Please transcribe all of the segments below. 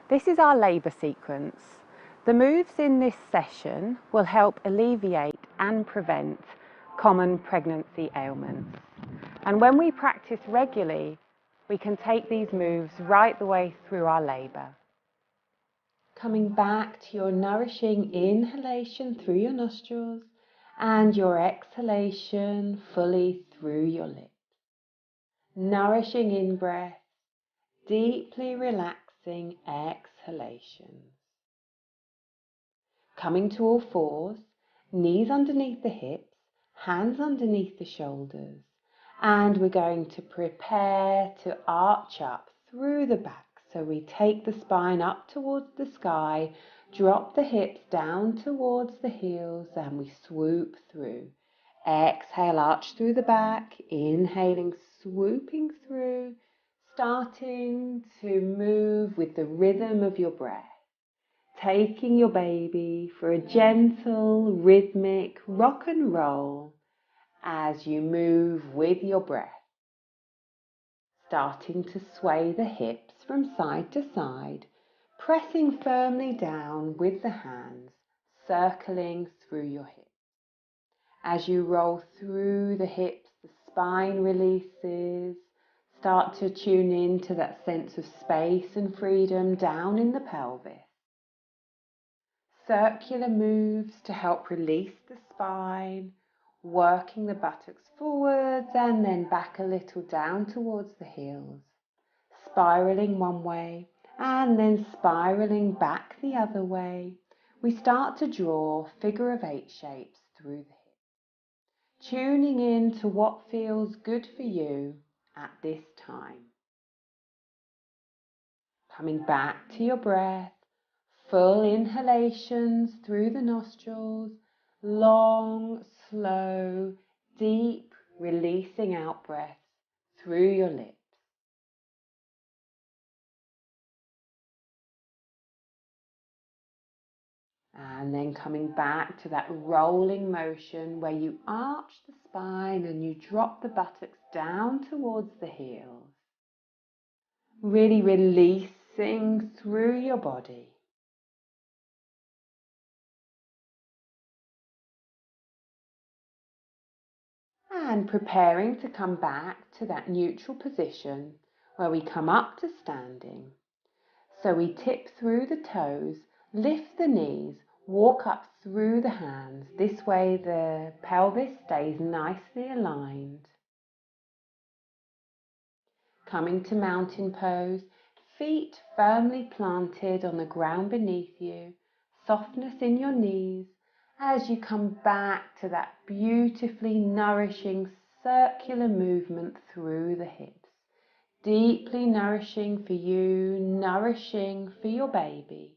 This is our labour sequence. The moves in this session will help alleviate and prevent common pregnancy ailments. And when we practice regularly, we can take these moves right the way through our labour. Coming back to your nourishing inhalation through your nostrils and your exhalation fully through your lips. Nourishing in-breath, deeply relaxing exhalations. Coming to all fours, knees underneath the hips, hands underneath the shoulders, and we're going to prepare to arch up through the back. So we take the spine up towards the sky, drop the hips down towards the heels, and we swoop through. Exhale, arch through the back, inhaling, swooping through, starting to move with the rhythm of your breath. Taking your baby for a gentle, rhythmic rock and roll as you move with your breath. Starting to sway the hips from side to side, pressing firmly down with the hands, circling through your hips. As you roll through the hips, the spine releases. Start to tune in to that sense of space and freedom down in the pelvis. Circular moves to help release the spine, working the buttocks forwards and then back a little down towards the heels. Spiraling one way and then spiraling back the other way. We start to draw figure of 8 shapes through the hips, tuning in to what feels good for you at this time. Coming back to your breath. Full inhalations through the nostrils, long, slow, deep, releasing out breaths through your lips. And then coming back to that rolling motion where you arch the spine and you drop the buttocks down towards the heels. Really releasing through your body. And preparing to come back to that neutral position where we come up to standing. So we tip through the toes, lift the knees, walk up through the hands. This way the pelvis stays nicely aligned. Coming to mountain pose, feet firmly planted on the ground beneath you, softness in your knees, as you come back to that beautifully nourishing circular movement through the hips. Deeply nourishing for you, nourishing for your baby.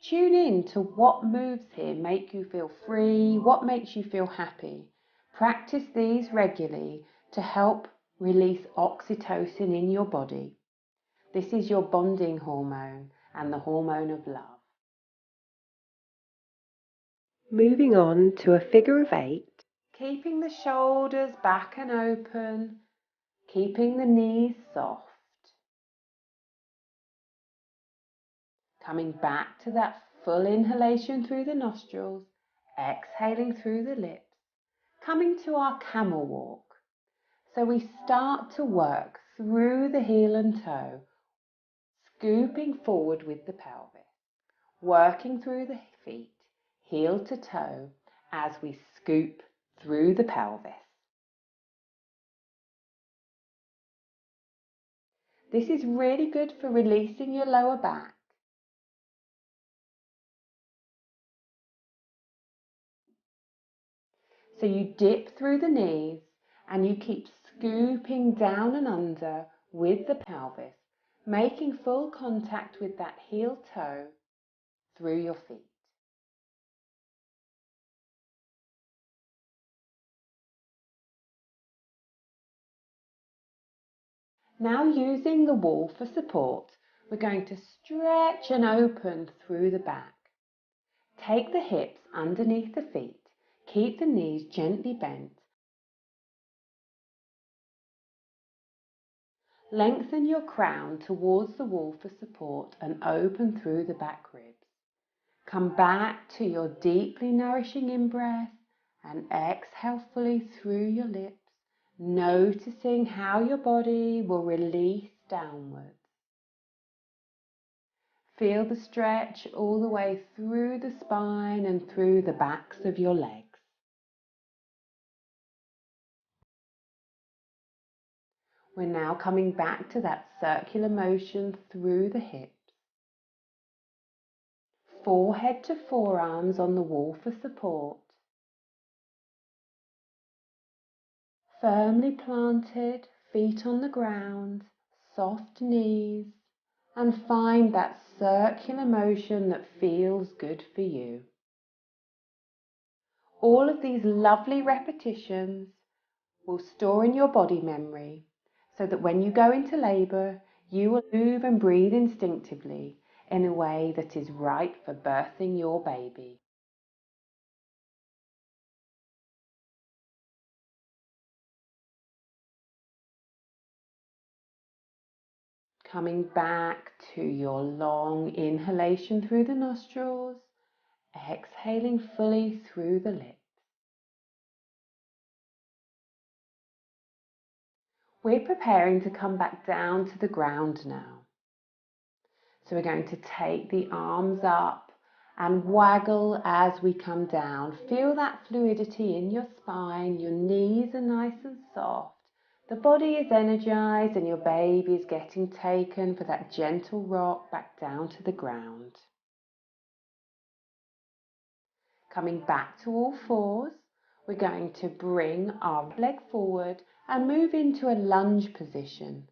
Tune in to what moves here make you feel free, what makes you feel happy. Practice these regularly to help release oxytocin in your body. This is your bonding hormone and the hormone of love. Moving on to a figure of 8, keeping the shoulders back and open, keeping the knees soft. Coming back to that full inhalation through the nostrils, exhaling through the lips, coming to our camel walk. So we start to work through the heel and toe, scooping forward with the pelvis, working through the feet, heel to toe, as we scoop through the pelvis. This is really good for releasing your lower back. So you dip through the knees and you keep scooping down and under with the pelvis, making full contact with that heel toe through your feet. Now using the wall for support, we're going to stretch and open through the back. Take the hips underneath the feet, keep the knees gently bent. Lengthen your crown towards the wall for support and open through the back ribs. Come back to your deeply nourishing in-breath and exhale fully through your lips, noticing how your body will release downwards. Feel the stretch all the way through the spine and through the backs of your legs. We're now coming back to that circular motion through the hips. Forehead to forearms on the wall for support. Firmly planted, feet on the ground, soft knees, and find that circular motion that feels good for you. All of these lovely repetitions will store in your body memory so that when you go into labour, you will move and breathe instinctively in a way that is right for birthing your baby. Coming back to your long inhalation through the nostrils, exhaling fully through the lips. We're preparing to come back down to the ground now. So we're going to take the arms up and waggle as we come down. Feel that fluidity in your spine. Your knees are nice and soft. The body is energized and your baby is getting taken for that gentle rock back down to the ground. Coming back to all fours, we're going to bring our leg forward and move into a lunge position.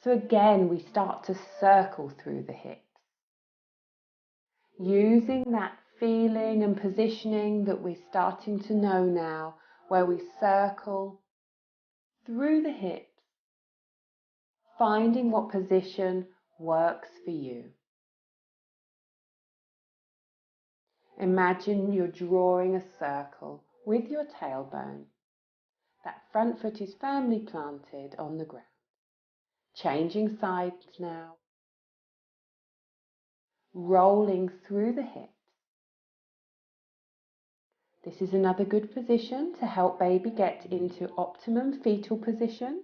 So again, we start to circle through the hips. Using that feeling and positioning that we're starting to know now, where we circle through the hips, finding what position works for you. Imagine you're drawing a circle with your tailbone. That front foot is firmly planted on the ground. Changing sides now. Rolling through the hips. This is another good position to help baby get into optimum fetal position.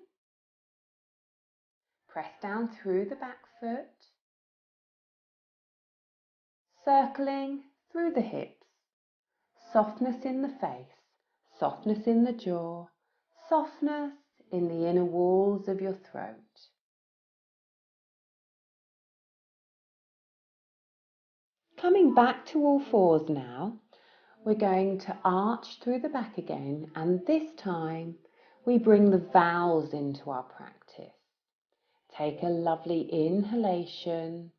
Press down through the back foot. Circling through the hips. Softness in the face, softness in the jaw, softness in the inner walls of your throat. Coming back to all fours now, we're going to arch through the back again, and this time we bring the vowels into our practice. Take a lovely inhalation.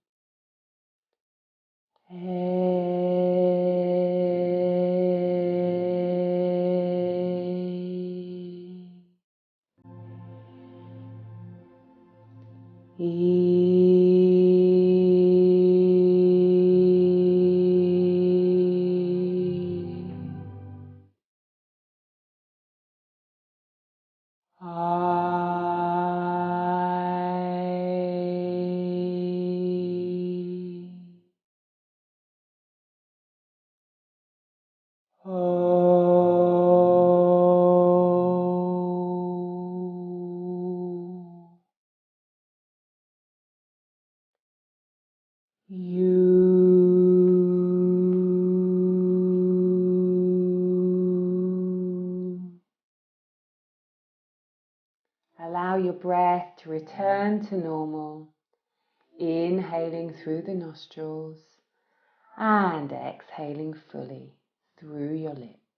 Allow your breath to return to normal, inhaling through the nostrils and exhaling fully through your lips.